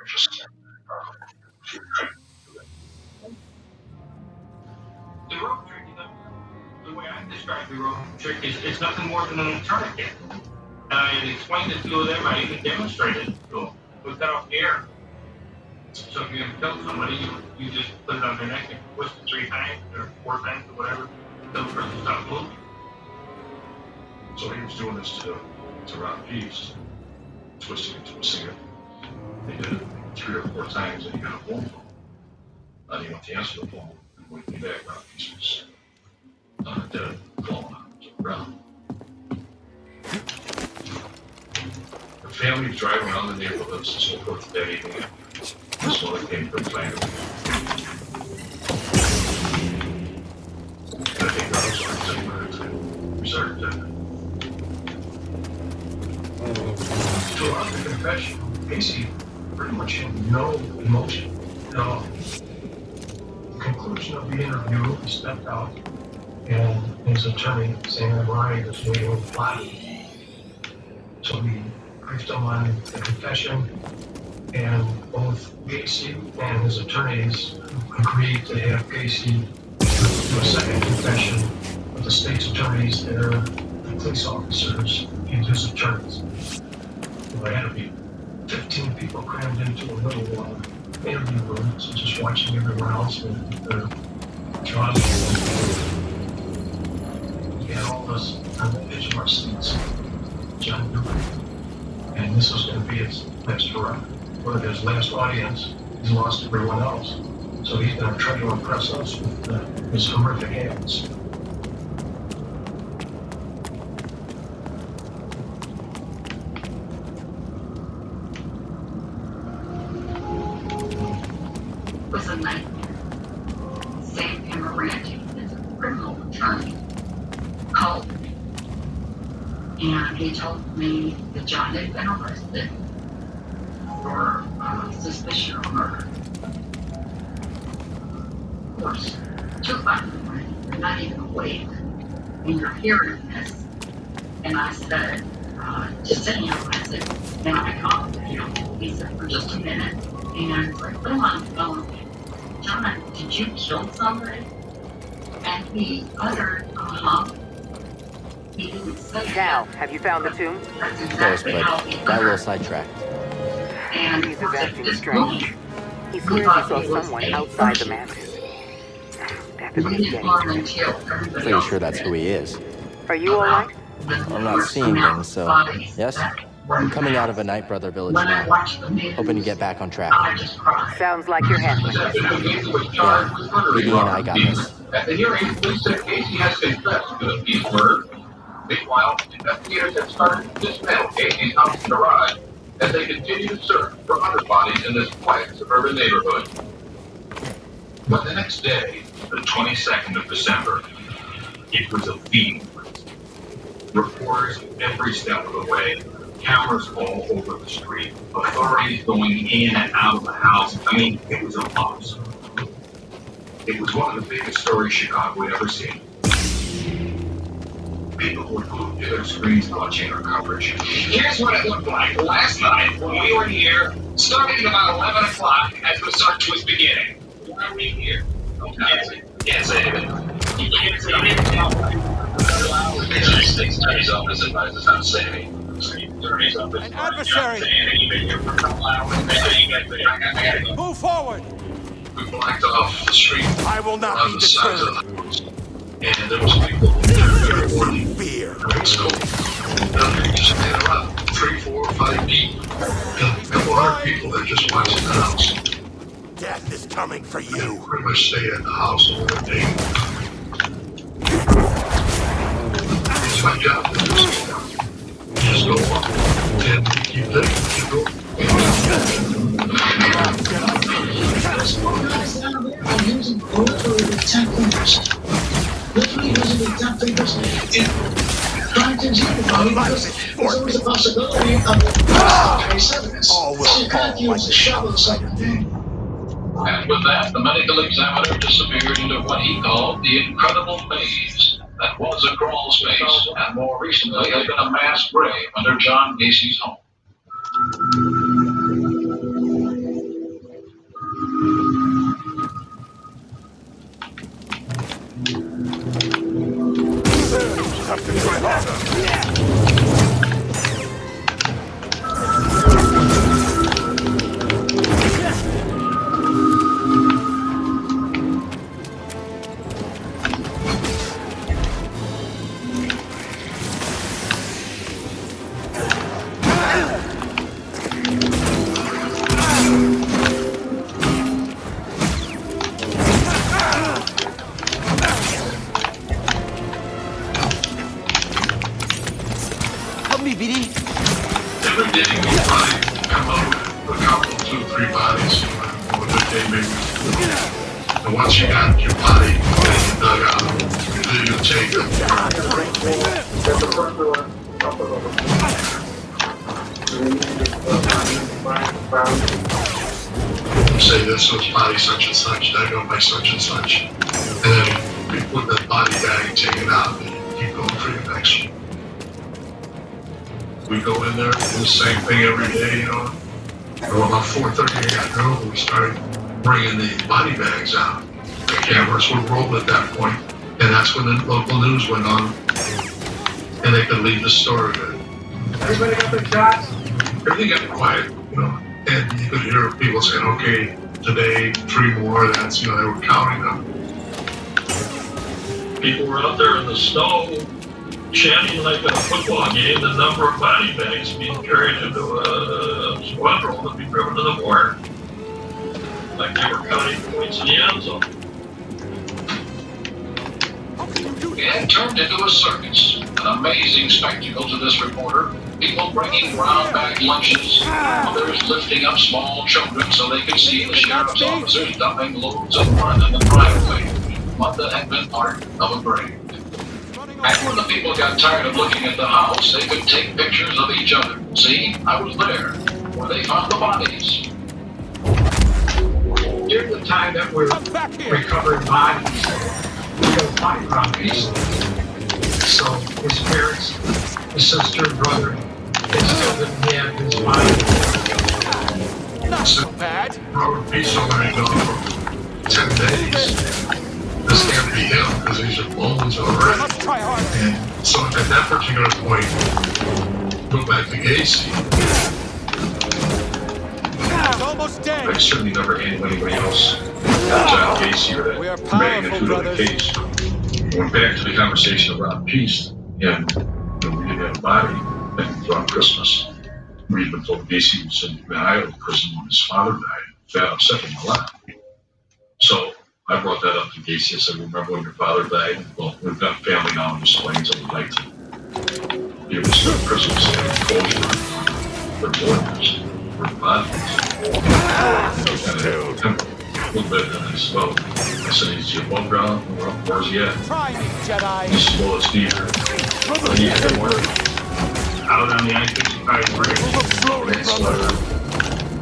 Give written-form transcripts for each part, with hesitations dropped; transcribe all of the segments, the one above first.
The rope trick, the way I describe the rope trick is it's nothing more than an tourniquet. And I explained it to them, I even demonstrated it to them. We cut off the air. So if you're going to kill somebody, you just put it on their neck and twist it 3 times or 4 times or whatever. They'll first stop moving. So he was doing this to rob peace, twisting it to a cigarette. They did it 3 or 4 times and he got a phone call. And he went to answer the phone and when he came back, rob peace was dead, falling on the ground. The family was driving around the neighborhoods and so forth that evening. This one came from Flanagan. I think that was our second we started to allow the confession, Casey pretty much had no emotion at all. The conclusion of the interview, he stepped out and his attorney, Sam Ryan, was waiting on the body. So we briefed him on the confession, and both Casey and his attorneys agreed to have Casey do a second confession with the state's attorneys and the police officers and his attorneys. There had to be 15 people crammed into a little interview room, so just watching everyone else with their jobs. We had all of us on the edge of our seats. John Newman. And this was going to be his next hurrah. One of his last audience, he's lost everyone else. So he's going to try to impress us with his horrific acts. It was a nightmare. Sam Cameranti is a criminal attorney called me. And he told me that John had been arrested for suspicion of murder. Of course, 2 o'clock in the morning, you're not even awake, and you're hearing this. And I said, to Sam, I said, can I call you? He said, for just a minute. And I was like, put him on the phone. John, did you kill somebody? And he uttered, He didn't say Cal, have you found the tomb? That's Close, exactly but how he got a little uttered. sidetracked. And He's it was at acting this strange. point, He we swears he thought saw he was someone a outside the person. mansion. That could We be didn't getting. want him to kill everybody Pretty else sure that's who he is. Are you alright? I'm not seeing things, so yes. I'm coming out of a Night Brother village When I now. watched the news, Hoping to get back on track. I just cried. Sounds like you're handling this. Yeah, BD and I got this. At the hearing, police said Casey has confessed to the Peace murder. Meanwhile, investigators have started to dismantle Casey's house and garage as they continue to search for other bodies in this quiet suburban neighborhood. But the next day, the 22nd of December, it was a fever. Reporters every step of the way, cameras all over the street, authorities going in and out of the house. I mean, it was a buzz. It was one of the biggest stories Chicago had ever seen. People were glued to their screens watching our coverage. Here's what it looked like last night when we were here, starting at about 11 o'clock as the search was beginning. Why are we here? Can't say anything. You can't say anything. The state's attorney's office advises not to say anything. An adversary! Move forward! We blocked off the street I will not on be the sides of deterred. the house. And there was people very morning. Fear. Great scope. They just stand around. 3, 4, 5 deep. And a couple hundred people that just watching the house. Death is coming for You you. pretty much stay at the house all the day. It's my job to do this. Just go on and keep living. Keep going. I'm using literally tactics. Literally using the tactics in trying to justify because there's always a possibility of a All will so you fall can't use a shovel or something. And with that, the medical examiner disappeared into what he called the incredible maze that was a crawl space, and more recently had been a mass grave under John Casey's home. Probably come up with a couple, 2 or 3 bodies, you know, on a good day maybe. And once you got your body, then you dug out, then you take it. Say this was body such and such, dug out by such and such. And then we put that body bag and take it out and keep going for your next one. We go in there, do the same thing every day, you know. And about 4:30 I got home, we started bringing the body bags out. The cameras would roll at that point, and that's when the local news went on, and they could leave the store. Everybody got their shots? Everything got quiet, you know, and you could hear people saying, okay, today, 3 more, that's, you know, they were counting them. People were out there in the snow, chanting like a football game, the number of body bags being carried into a squadron to be driven to the border. Like they were counting points in the end zone. It turned into a circus, an amazing spectacle to this reporter. People bringing brown bag lunches, others lifting up small children so they could see the sheriff's officers dumping loads of mud in the driveway, mud that had been part of a grave. And when the people got tired of looking at the house, they could take pictures of each other. See, I was there, where they found the bodies. During the time that we're recovering bodies, we don't find Robbie's. So his parents, his sister, brother, they still didn't have his body. Not so bad. Robert Peace already gone for 10 days. This can't be him because these are bones already. Let's try harder. And so at that particular point, go back to Gacy. He's almost dead. I certainly never handled anybody else. John Gacy or We are that powerful, magnitude of the brothers. case. Went back to the conversation about peace, and you know, we didn't have a body. And on Christmas, we had been told Gacy was in the Iowa prison when his father died. That upset him a lot. So I brought that up to Gacy. I said, remember when your father died? Well, we've got family now in the Plains, and we'd like to give us a Christmas closure for lawyers, for the bodies. A little bit, and I said, well, I said, is he above ground? Well, where's he at? Try me, Jedi. He said, well, it's neither. Out on the I-55 bridge. Look slowly, That's brother.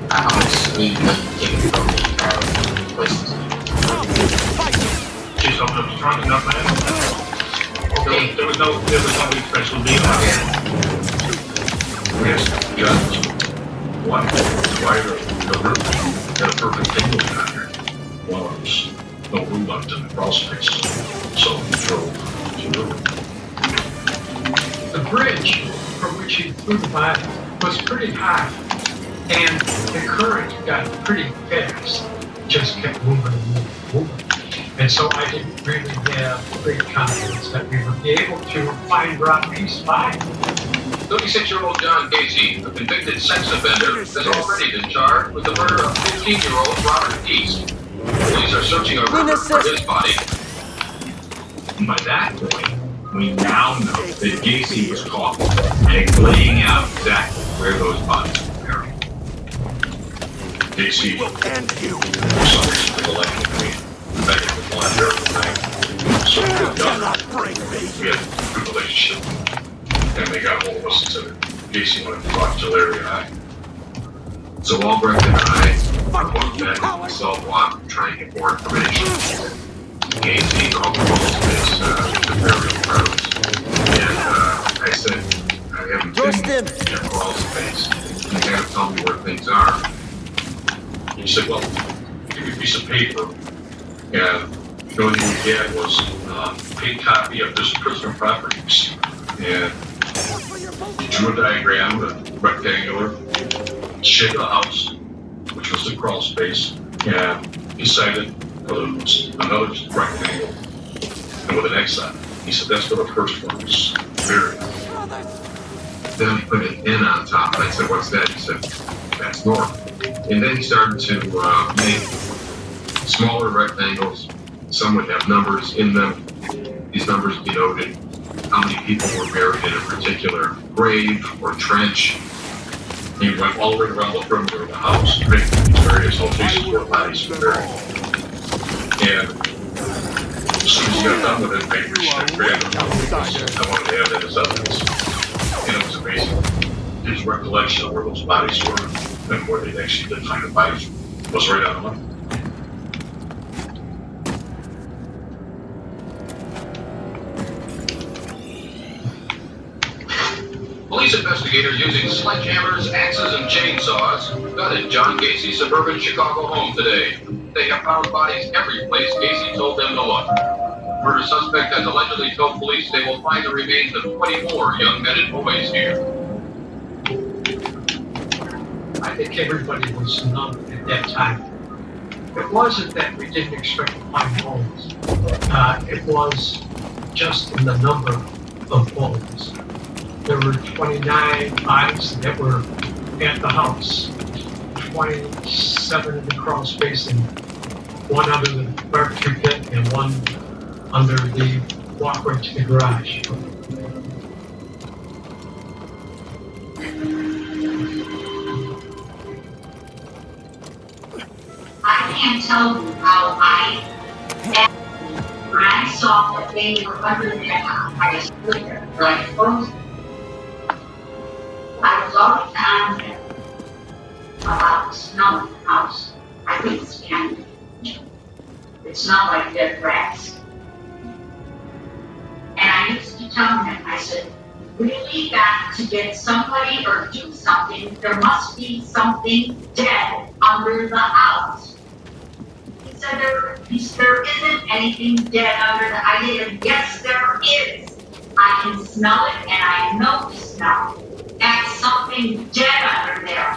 I honestly came from places. Just opened up the trunk and got man. Okay. There was nobody special deal on it. Yes, guns. One, wire, the roof. Got a perfect angle down here. Well, there's no room left in the crawl space. So we drove to the river. The bridge from which he threw the body was pretty high, and the current got pretty fast. Just kept moving and moving and moving. And so I didn't really have great confidence that we would be able to find Robbie's body. 36-year-old John Gacy, a convicted sex offender, has already been charged with the murder of 15-year-old Robert East. Police are searching a river for his body. By that point, we now know that Gacy was caught and laying out exactly where those bodies were buried. Gacy Will end you. for some reason recollected me. Back in the blind there for night. So we You got done. cannot break me. We had a good relationship. And they got hold of us and said Gacy wanted to talk to Larry and I. So Albrecht and I walked back to the cell block trying to get more information. Gacy called the police the burial grounds. And I said, I haven't been in crawl space. You gotta tell me where things are. He said, well, give me a piece of paper. And the only thing we had was a paid copy of this prisoner property receipt. And he drew a diagram, a rectangular shape of the house, which was the crawl space. And he cited another rectangle and with an X on it. He said, that's where the first one was buried. Then he put an N on top. And I said, what's that? He said, that's north. And then he started to make smaller rectangles. Some would have numbers in them. These numbers denoted how many people were buried in a particular grave or trench. He went all the way around the perimeter of the house, making these various locations where bodies were buried. And as soon as he got done with it, they reached and grabbed him because I wanted to have that as evidence. And it was amazing. His recollection of where those bodies were and where they actually did find the bodies was right on the money. Police investigators using sledgehammers, axes, and chainsaws gutted John Gacy's suburban Chicago home today. They have found bodies every place Gacy told them to look. Murder suspect has allegedly told police they will find the remains of 24 young men and boys here. I think everybody was numb at that time. It wasn't that we didn't expect to find bones. It was just in the number of bones. There were 29 bodies that were at the house, 27 in the crawl space, and one under the barbecue pit and one under the walkway to the garage. I can't tell you how when I saw that they were under that house, I just stood there like frozen. I was always on there about the smell of the house. I couldn't stand it. It smelled like dead rats. And I used to tell him, I said, really got to get somebody or do something. There must be something dead under the house. He said, there isn't anything dead under the house. I said, yes, there is. I can smell it and I know the smell. That's something dead under there.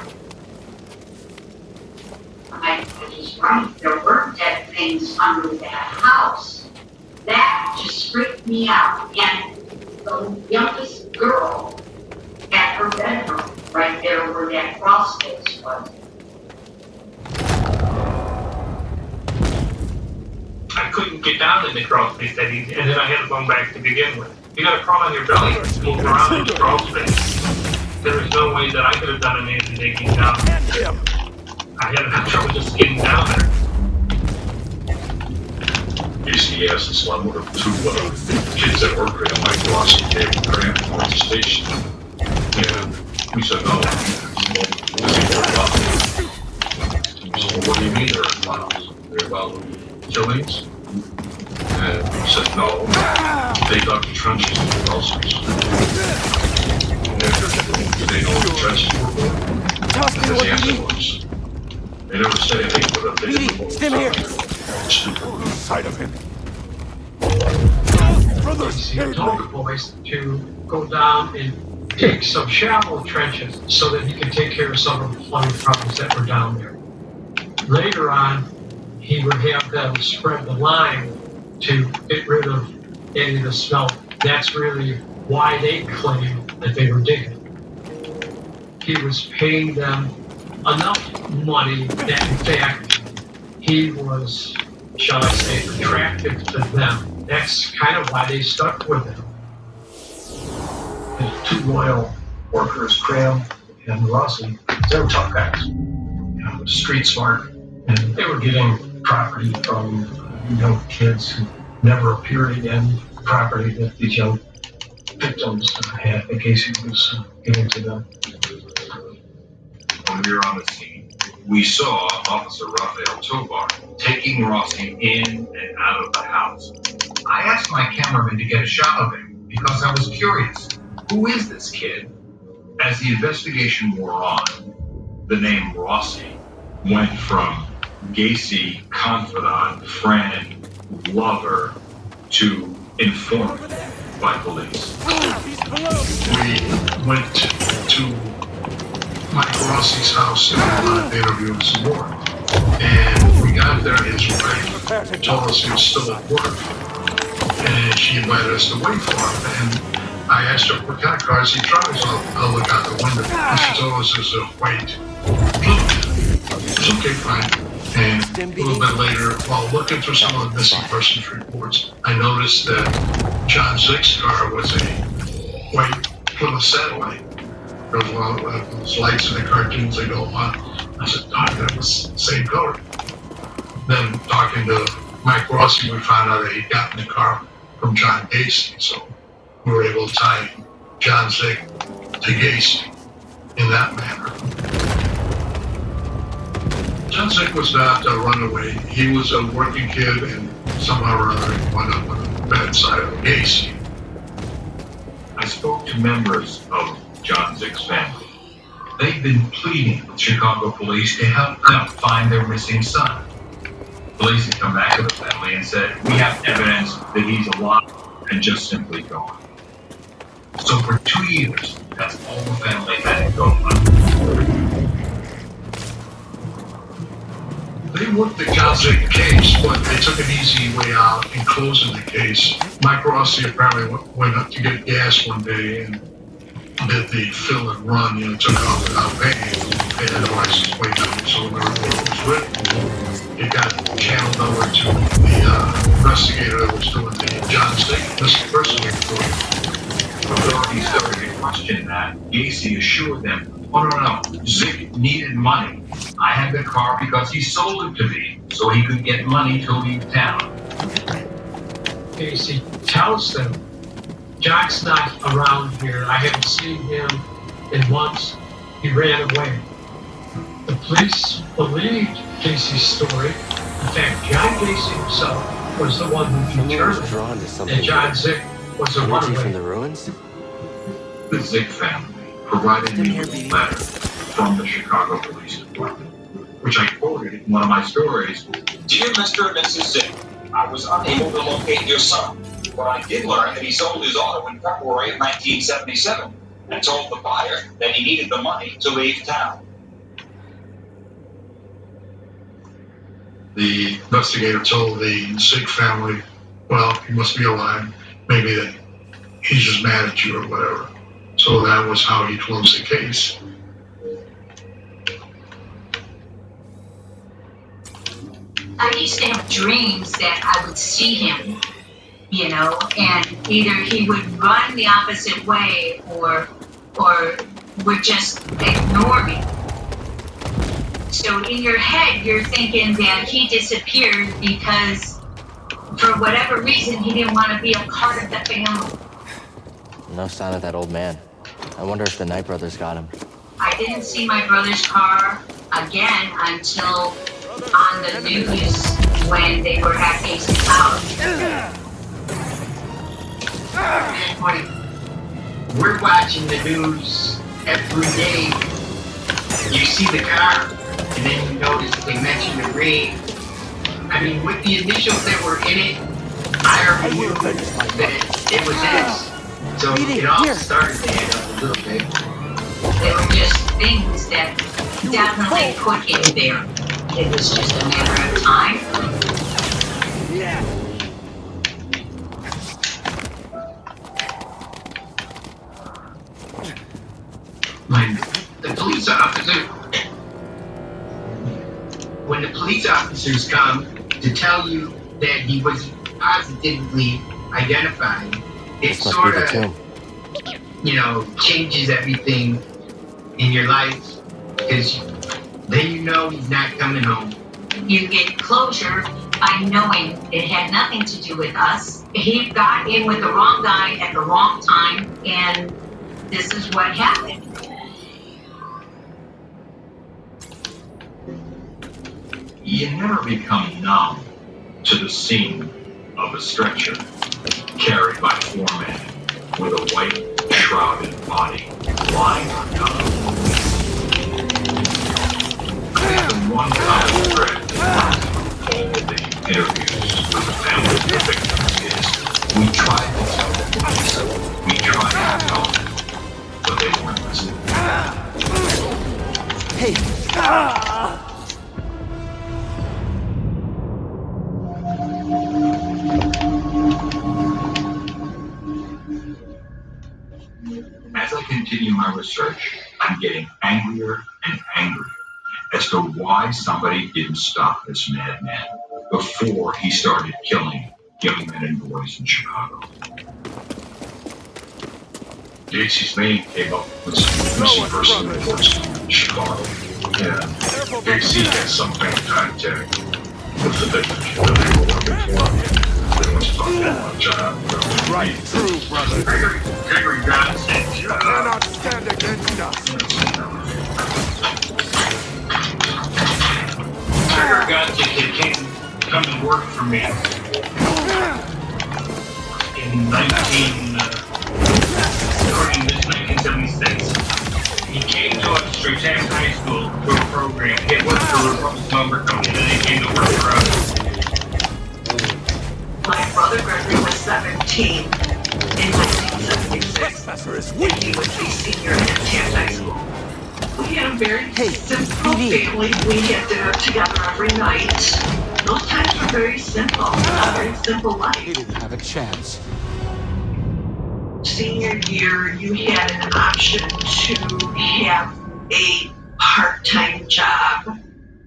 He's right. There were dead things under that house. That just freaked me out. And the youngest girl at her bedroom, right there where that crawl space was. I couldn't get down in the crawl space that easy, and then I had to go back to begin with. You gotta crawl on your belly to move around in the crawl space. There was no way that I could have done anything digging down. I had enough trouble just getting down there. Gacy asked us one of the two kids that worked with him, like Ross and Dave Grant, at the station. And we said, no. So what do you mean they're involved? They're about killings? And we said, no. They dug the trenches in the houses. Did they know what the trenches were for? And the answer was, they never said anything but they didn't Stim here. Stupid. Sight of him. Brothers, he told the boys to go down and dig some shallow trenches so that he could take care of some of the flooding problems that were down there. Later on, he would have them spread the lime to get rid of any of the smell. That's really why they claim that they were digging. He was paying them enough money that, in fact, he was, shall I say, attractive to them. That's kind of why they stuck with him. His two loyal workers, Graham and Rossi, they were tough guys. Street smart, and they were getting property from young kids who never appeared again, property that these young victims had in case he was giving to them. When we were on the scene, we saw Officer Raphael Tovar taking Rossi in and out of the house. I asked my cameraman to get a shot of him because I was curious. Who is this kid? As the investigation wore on, the name Rossi went from Gacy, confidant, friend, lover, to informant by police. We went to Mike Rossi's house and we wanted to interview him some more. And we got there, his wife told us he was still at work. And she invited us to wait for him. And I asked her what kind of cars he drives. I'll look out the window. And she told us to wait. It's okay, fine. And a little bit later, while looking through some of the missing persons reports, I noticed that John Zick's car was a white Plymouth Satellite. Because those lights in the cartoons, they go on. I said, Doc, that was the same color. Then talking to Mike Rossi, we found out that he'd gotten the car from John Gacy. So we were able to tie John Zick to Gacy in that manner. John Zick was not a runaway. He was a working kid, and somehow or other he wound up on the bad side of Gacy. I spoke to members of John Zick's family. They've been pleading with Chicago police to help them find their missing son. Police had come back to the family and said, we have evidence that he's alive and just simply gone. So for 2 years, that's all the family had to go on. They worked the John Zick case, but they took an easy way out in closing the case. Mike Rossi apparently went up to get gas one day and did the fill and run, took off without paying. They had the license plate number, so when the report was written, it got channeled over to the investigator that was doing the John Zick missing person report. Authorities started to question that. Gacy assured them, oh no, Zick needed money. I had the car because he sold it to me, so he could get money to leave town. Gacy tells them, Jack's not around here. I haven't seen him, and once he ran away. The police believed Gacy's story. In fact, John Gacy himself was the one who Someone was determined drawn to something. that John Zick was a Energy from runaway. the ruins? The Zick family provided me with a letter from the Chicago Police Department, which I quoted in one of my stories. Dear Mr. and Mrs. Zick, I was unable to locate your son, but I did learn that he sold his auto in February of 1977 and told the buyer that he needed the money to leave town. The investigator told the Zick family, well, he must be alive. Maybe that he's just mad at you or whatever. So that was how he closed the case. I used to have dreams that I would see him, and either he would run the opposite way or would just ignore me. So in your head, you're thinking that he disappeared because for whatever reason, he didn't want to be a part of the family. No sign of that old man. I wonder if the Knight brothers got him. I didn't see my brother's car again until on the news when they were at Casey's house. Good morning. We're watching the news every day. You see the car, and then you notice they mention the ring. I mean, with the initials that were in it, I already knew that it was his. So it all started to add up a little bit. They were just things that definitely put him there. It was just a matter of time. When the police officers come to tell you that he was positively identified, it This must sort be the of, tomb. changes everything in your life because then you know he's not coming home. You get closure by knowing it had nothing to do with us. He got in with the wrong guy at the wrong time, and this is what happened. You never become numb to the scene of a stretcher carried by 4 men with a white shrouded body lying on top. The one common thread that runs all of the interviews with the families of the victims is we tried to tell the police, we tried to tell them, but they weren't listening. Hey! As I continue my research, I'm getting angrier and angrier as to why somebody didn't stop this madman before he started killing young men and boys in Chicago. Gacy's name came up with some missing person reports in Chicago. And Gacy had some kind of contact with the victims where they were working for. They want to talk about a job. Right through, brother. Gregory Johnson. You cannot stand against us. Gregor Johnson came to come and work for me in 1976. He came to us through Texas High School through a program. He worked for a Republican lumber company, and then he came to work for us. My brother Gregory was 17 in 1976, and he was a senior at Texas High School. We had a very simple family. We had dinner together every night. Those times were very simple, a very simple life. He didn't have a chance. Senior year, you had an option to have a part-time job,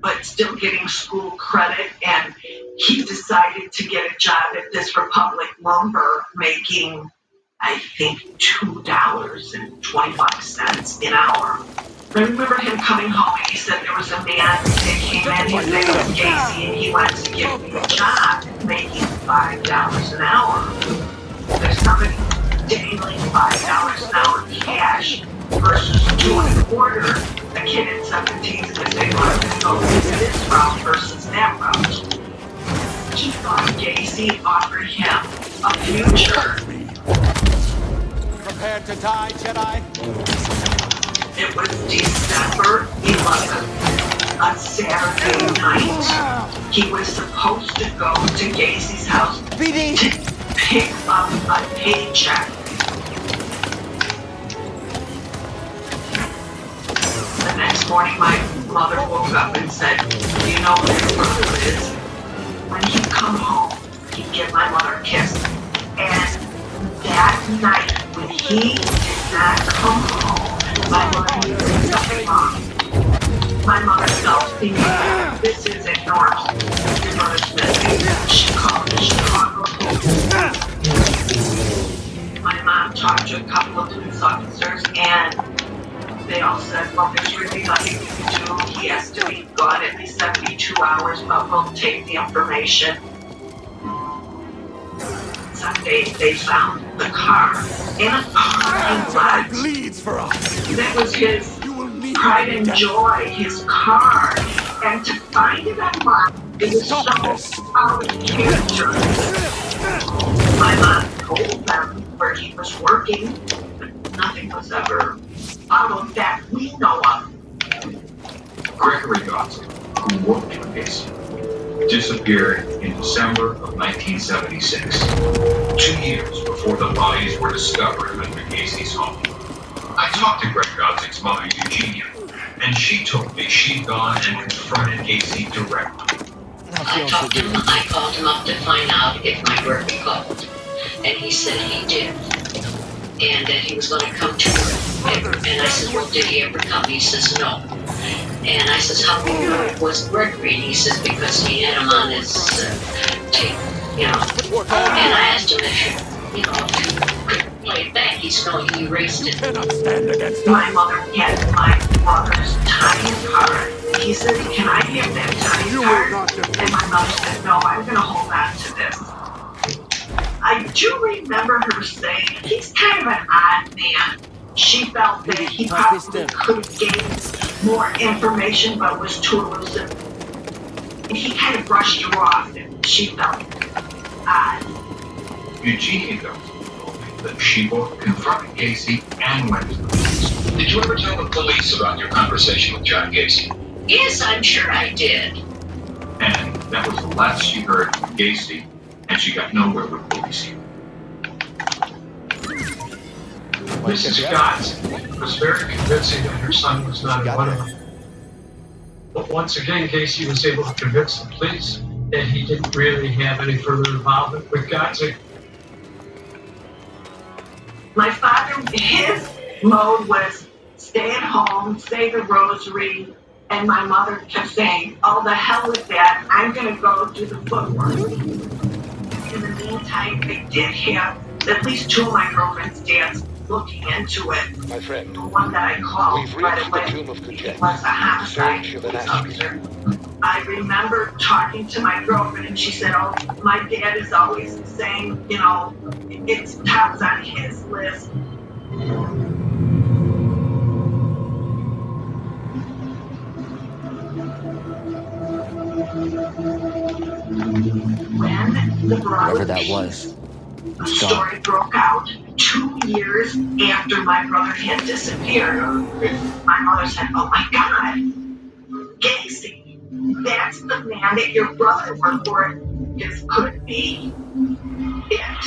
but still getting school credit, and he decided to get a job at this Republic Lumber, making, I think, $2.25 an hour. I remember him coming home and he said there was a man that came in, his name was Gacy, and he wanted to give me a job making $5 an hour. There's somebody daily $5 an hour cash versus $2.25. A kid at 17 is going to say, well, I'm going to go this route versus that route. He thought Gacy offered him a future. Prepare to die, Jedi. It was December 11th, a Saturday night. He was supposed to go to Gacy's house to pick up a paycheck. The next morning, my mother woke up and said, do you know where your brother is? When he'd come home, he'd give my mother a kiss. And that night, when he did not come home, my mother knew there was something wrong. My mother felt thinking, this isn't normal. Your brother's missing. She called the Chicago police. My mom talked to a couple of police officers, and they all said, well, there's really nothing we can do. He has to be gone at least 72 hours, but we'll take the information. Sunday, they found the car in a parking lot. Bleeds for us. That was his pride and joy, his car. And to find it online, it was so out of character. My mom told them where he was working, but nothing was ever followed that we know of. Gregory Johnson, who worked for Gacy, disappeared in December of 1976, 2 years before the bodies were discovered under Gacy's home. I talked to Greg Godzik's mother, Eugenia, and she told me she'd gone and confronted Gacy directly. I called him up to find out if my work had called, and he said he did, and that he was going to come to work. And I said, well, did he ever come? He says, no. And I says, how do you know it was Gregory? And he says, because he had him on his tape, you know. And I asked him if you could play it back. He said, no, he erased it. My mother had my brother's time card. He said, can I have that time card? And my mother said, no, I'm going to hold on to this. I do remember her saying, he's kind of an odd man. She felt that he probably could have gained more information, but was too elusive. And he kind of brushed her off, and she felt odd. Eugenia told me that she both confronted Gacy and went to the police. Did you ever tell the police about your conversation with John Gacy? Yes, I'm sure I did. And that was the last she heard from Gacy, and she got nowhere with police. Mrs. Scott was very convincing that her son was not one of them. But once again, Gacy was able to convince the police that he didn't really have any further involvement with Godzik. My father, his mode was stay at home, say the rosary, and my mother kept saying, oh, the hell with that, I'm going to go do the footwork. In the meantime, I did have at least two of my girlfriend's dads looking into it. My friend, The one that I called we've right reached away the tomb of Kujet. was a homicide Search of an police asterisk. officer. I remember talking to my girlfriend, and she said, "Oh, my dad is always saying, you know, it's tops on his list." When the Whoever brother that was, the it's gone. story broke out 2 years after my brother had disappeared. My mother said, "Oh my God, Casey, that's the man that your brother worked for. This could be it."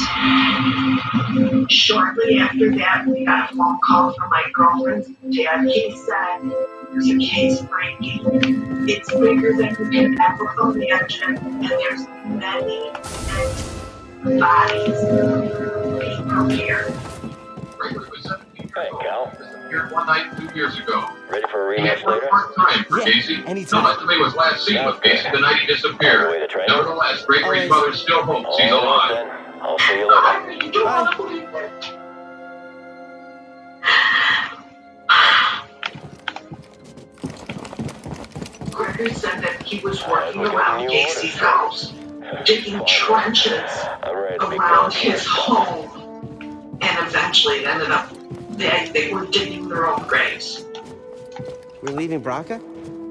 Shortly after that, we got a phone call from my girlfriend's dad. He said, "There's a case breaking. It's bigger than you can ever imagine, and there's many bodies. Be prepared." Gregory was 17 years Hey, old. Cal. Disappeared one night 2 years ago. Ready for a He had rematch one later? more time for Yeah, Casey. anytime. No estimate was last seen with Casey the night he disappeared. On the way to training? Nevertheless, Gregory's Always. mother still hopes he's All right, alive. then. I'll see you later. I really do want to believe it. Gregory said that he was working around Casey's house, digging trenches I'm ready to be around close. his home, and eventually it ended up they were digging their own graves. We're leaving Braca?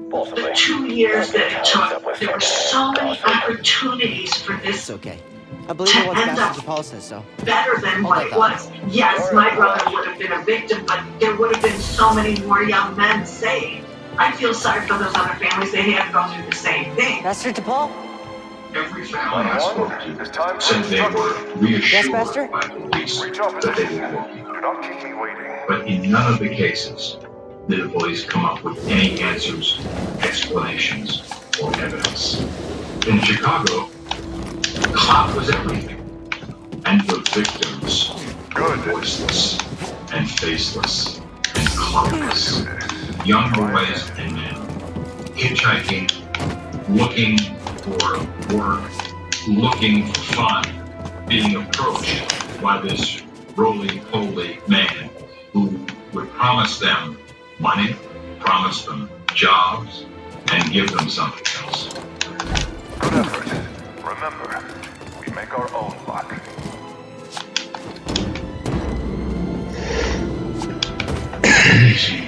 Possibly. The 2 years that it took, there were so many opportunities for this It's okay. I believe it once Master DePaul says so. better than Hold what that it thought. was. Yes, my brother would have been a victim, but there would have been so many more young men saved. I feel sorry for those other families. They had to go through the same thing. Master DePaul? Every family I spoke to said they were reassured Master? by police that they were working. Do not keep me waiting. But in none of the cases did the police come up with any answers, explanations, or evidence. In Chicago, clout was everything. And the victims were voiceless and faceless and colorless. Young boys and men hitchhiking, looking for work, looking for fun, being approached by this roly-poly man who would promise them money, promise them jobs, and give them something else. Good effort. Remember, we make our own luck. Casey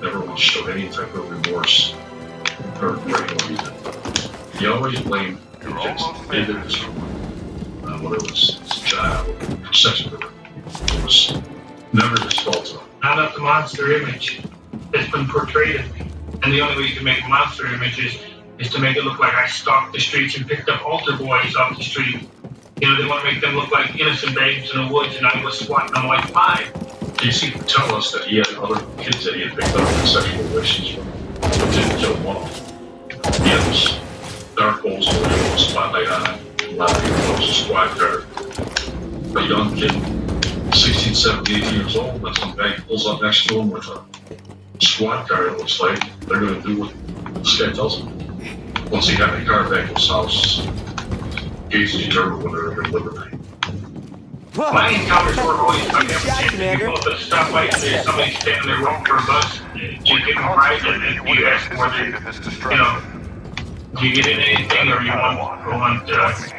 never once showed any type of remorse or reason. He always blamed the victims for whether it was his child or sex with her. It was never his fault. Not up the monster image that's been portrayed of me. And the only way you can make a monster image is to make it look like I stalked the streets and picked up altar boys off the street. You know, they want to make them look like innocent babes in the woods, and I was swatting them like five. Casey could tell us that he had other kids that he had picked up in sexual relations from, but didn't kill them all. He had this dark holes where he was spotlight on it. A lot of people was a squad car. A young kid, 16, 17, 18 years old, and some guy pulls up next to him with a squad car, it looks like. They're going to do what this guy tells them. Once he got the car back to his house, Casey determined whether they're going to live or die. My encounters were always by having people at the stoplight, and there's somebody standing there waiting for a bus. Do you give them a ride, and then you ask whether, you know, do you get in anything, or you want drugs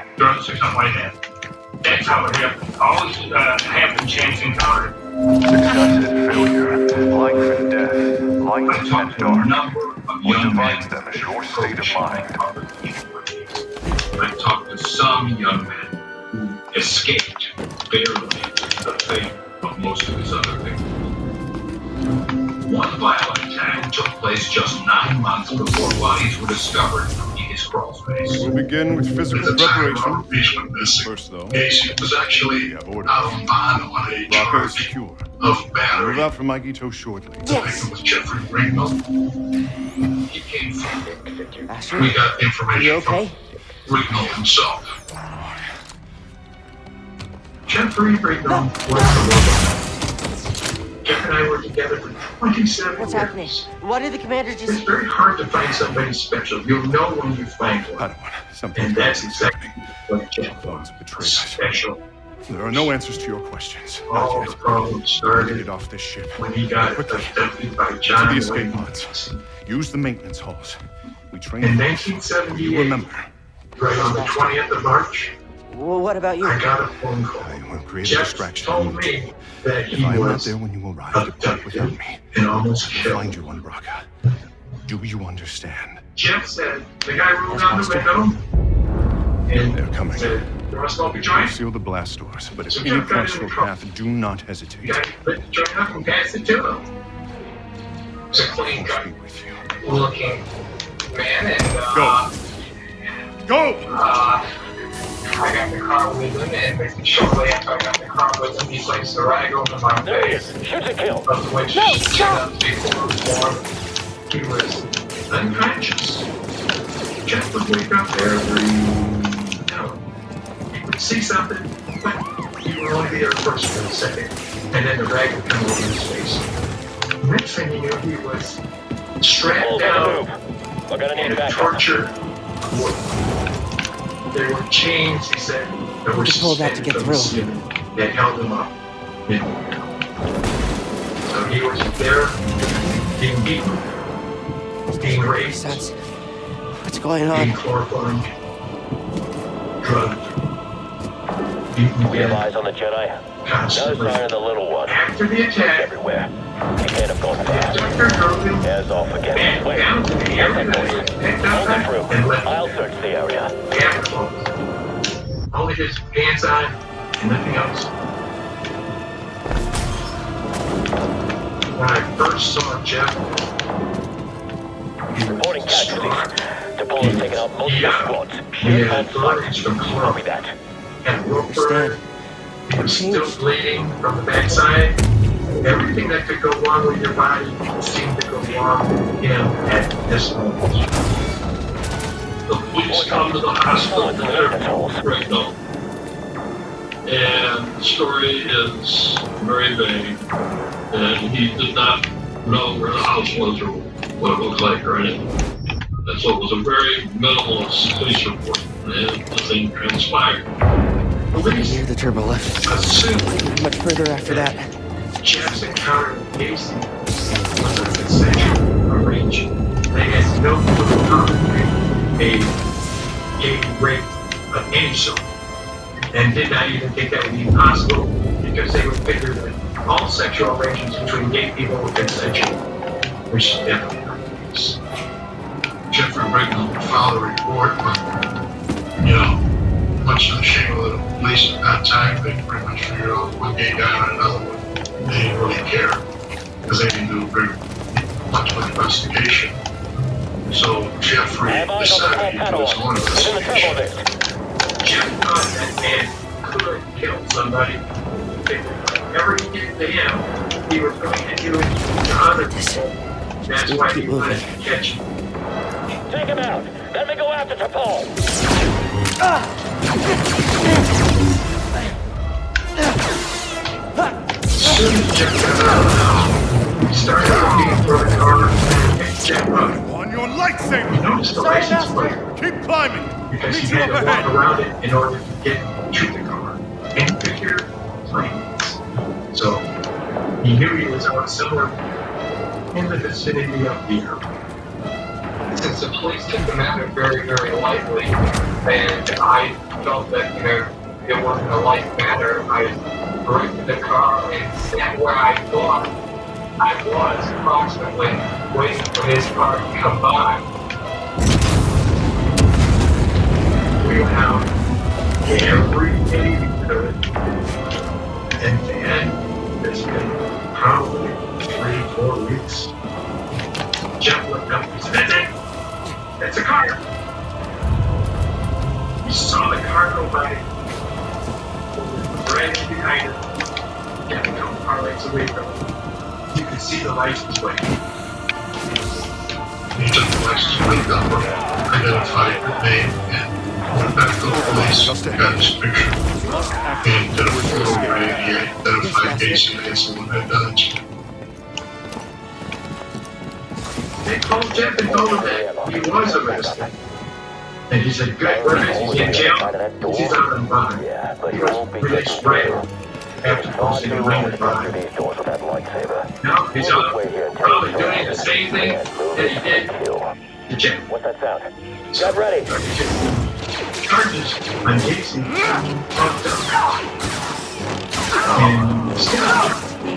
or something like that? That's how it happened. Always happened, chance encounter. Success and failure, life and death, light I and talked to a dark. number of What young men. divides them is your state of mind. I talked to some young men who escaped barely the fate of most of his other victims. One violent attack took place just 9 months before bodies were discovered in his crawl space. We'll begin with physical preparation. First, though, Casey was actually out on bond on a Braca is charge secure. of battery. Move out from Magito shortly. Yes. With Jeffrey Ringo. He came from. Asher? We got information You okay? from Ringo himself. Jeffrey Ringo was the one. Jeff and I were together for 27 What's years. happening? What did the commander It's just... very hard to find somebody special. You'll know when you find one. And that's exactly what Jeff was. A special There are no answers to your questions. All Not the yet. problems started Get off this ship. when he got Quickly. abducted by To John the escape Wayne. pods. Use the maintenance halls. We trained In you. 1978, You remember. right on the 20th of March, Well, what about you? I got a phone call. I will create a Jeff distraction. told me that If he I am not was there when you arrive, depart without abducted me. and almost I will killed. find you on Braca. Do you understand? Jeff said the guy rolled out the window and They're coming. said, "You want to smoke a joint?" Seal the blast doors, but if So any Jeff got cross in your trouble. path, do not hesitate. You got to put the joint up and pass it to him. It's a clean cut Be with you. looking man, and Go. Go! I got the car with him, and shortly after I got the car with him, he placed the rag over my There he face, is. Shoot to kill. of which turned out to be chloroform. He was unconscious. Jeff would wake up there every, he would see something, but he would only be there first for a second, and then the rag would come over his face. Next thing you knew, he was strapped Hold on the down move. We're gonna in need a backup. torture wood. There were chains, he said, that were Just hold that to suspended get from the through. ceiling that held him up. So he was there, being beaten, being raped, Sense. What's going being on? chloroformed, drugged, beaten We have again, eyes on the Jedi. No constantly. sign of the little one. After the attack, Everywhere. He can't have gone the fast. abductor drove him As off again. back Wait. down to the area that he had picked up Hold it at through. and left I'll him search the area. there. Gap closed. Only his pants on and nothing else. When I first saw Jeff, he was Reporting strong. casualties. Depolo's taken out most of the squads. He Here had on burns site. from Copy chloroform. that. Had rope burn. Understand. He was still bleeding from the backside. Everything that could go wrong with your body seemed to go wrong with him at this moment. The police come to the hospital right now. And the story is very vague. And he did not know where the house was or what it looked like or anything. And so it was a very minimalist police report. And nothing transpired. Police Near the turbo lift. assumed Much further after that. Jeff's encounter with Casey was a consensual arrangement. They had no clue probably a gay rape of any sort, and did not even think that would be possible because they would figure that all sexual arrangements between gay people were consensual, which is definitely not the case. Jeffrey Rignall filed a report, but, much to the shame of the police at that time, they pretty much figured out one gay guy on another one. They didn't really care, because they didn't do very much of an investigation. So Jeffrey I have eyes on the decided small he do his padlock. own It's in the turbo investigation. lift. Jeff thought that man could kill somebody. Whatever he did to him, he was going to do it to other people. That's why he wanted to catch him. Take him out. Let me go after T'Pol. As soon as Jeff got out of the house, he started looking for the car and picked Jeff up. On your lightsaber! He noticed the license plate Keep climbing! because Meet he you had up to walk ahead! around it in order to get to the car. And he could hear planes. So he knew he was out somewhere in the vicinity of the airport. Since the police took the matter very, very lightly, and I felt that, it wasn't a light matter, I directed the car and sat where I thought I was approximately waiting for his car to come by. We went out every day we could, and then it's been probably 3-4 weeks. Jeff looked up and said, "That's it! That's a car!" He saw the car go by, right behind it, and a couple car lights away from it. You could see the license plate. He took the license plate number, identified the name, and went back to the police, got his picture, and did a photo where he identified Casey as the one that done it. They called Jeff and told him that he was arrested. And he said, good, where is he in jail? He's out on bond. Yeah, but He you was won't be released right after posting a wrong letter to go bond. through these doors with that lightsaber. No, he's We'll out, just wait here and take probably it doing the same thing that he did to Jim. What's that sound? Get ready. Charges on Casey pumped up. And still,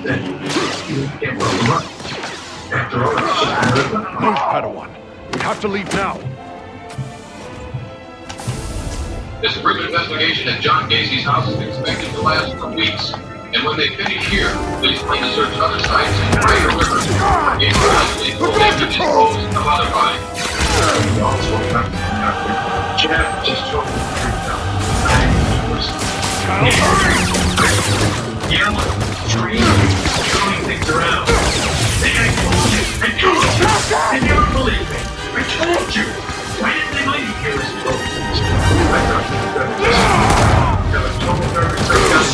that he can't blow him up. After all, it's just another one. Move, Padawan. We have to leave now. This grim investigation at John Gacy's house is expected to last for weeks. And when they finish here, police plan to search other sites in greater rivers. Gacy possibly will have to dispose of other bodies. Also, Jeff just told me the truth now. He was yelling, screaming, throwing things around. Saying, I told you, they never believed me. I told you. Why didn't they believe you? I thought he was going to just have a total nervous breakdown.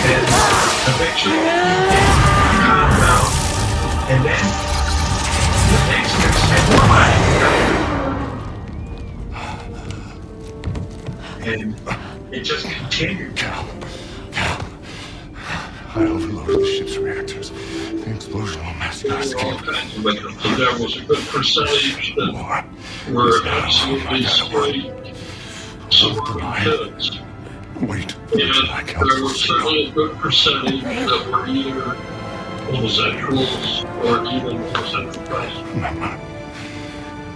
And eventually, he calmed down. And then, the next year, said, more money. And it just continued. Cal. I overloaded the ship's reactors. The explosion will mass your All escape. kinds of victims. So there was a good percentage that were absolutely straight suburban kids. Wait. And there was certainly a good percentage that were either homosexuals or even homosexuals. Remember,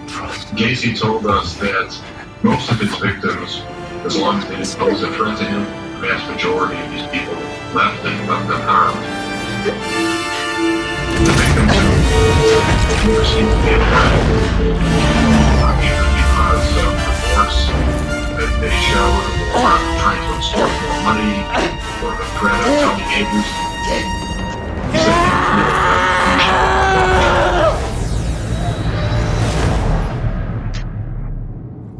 trust. Gacy told us that most of his victims, as long as they didn't pose a threat to him, the vast majority of these people left unharmed. The victims who never seemed to be a threat, either because of remorse that they showed, or trying to extort more money, or the threat of telling neighbors. He said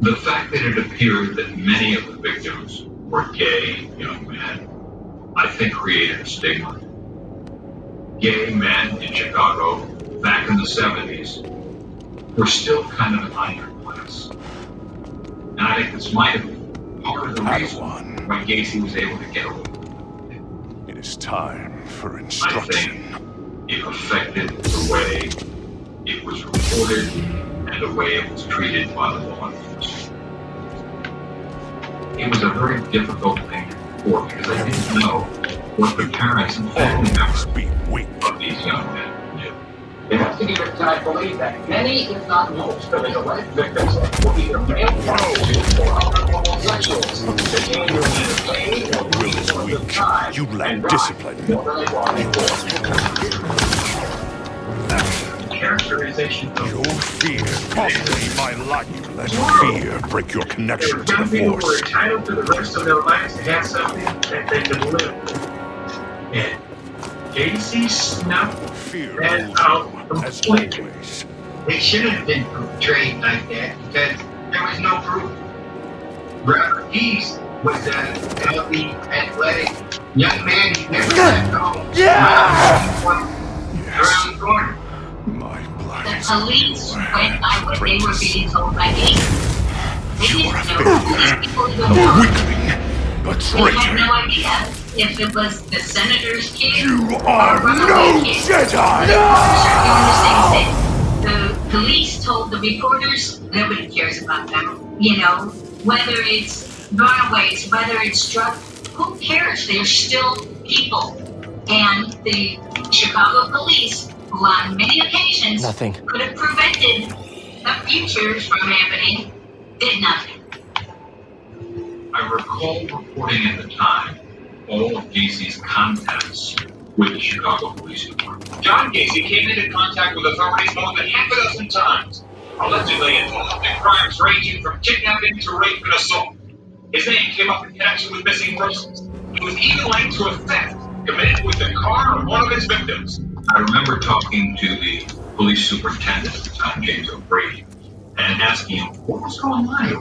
the fact that it appeared that many of the victims were gay young men, I think created a stigma. Gay men in Chicago back in the 70s were still kind of an iron class. And I think this might have been part of the reason why Gacy was able to get away. It is time for I instruction. think it affected the way it was reported and the way it was treated by the law enforcement. It was a very difficult thing to report because I didn't know what the parents and family members of these young men knew. Investigators tonight believe that many, if not most, of his alleged victims were either male prostitutes or other homosexuals. The gang was either paid or used for the time You lack and discipline. more than they wanted for. Characterization of Your fear cost me my life. Let fear break your connection to young the people were Force. entitled to the rest of their lives to have something that they could live with. And Gacy snuffed that out completely. They shouldn't have been portrayed like that because there was no proof. Robert Keys was a healthy, athletic young man. He never left home. Around the corner. The police went by what they were being told by me. They didn't know who these people even were. They had no idea if it was the senator's kid or a runaway kid. Jedi! The reporters are doing the same thing. The police told the reporters nobody cares about them. You know, whether it's runaways, whether it's drug, who cares? They're still people. And the Chicago police, who on many occasions Nothing. could have prevented the futures from happening, did nothing. I recall reporting at the time all of Gacy's contacts with the Chicago Police Department. John Gacy came into contact with authorities more than half a dozen times, allegedly involved in crimes ranging from kidnapping to rape and assault. His name came up in connection with missing persons. He was even linked to a theft committed with the car of one of his victims. I remember talking to the police superintendent at the time, James O'Brady, and asking him what was going on here.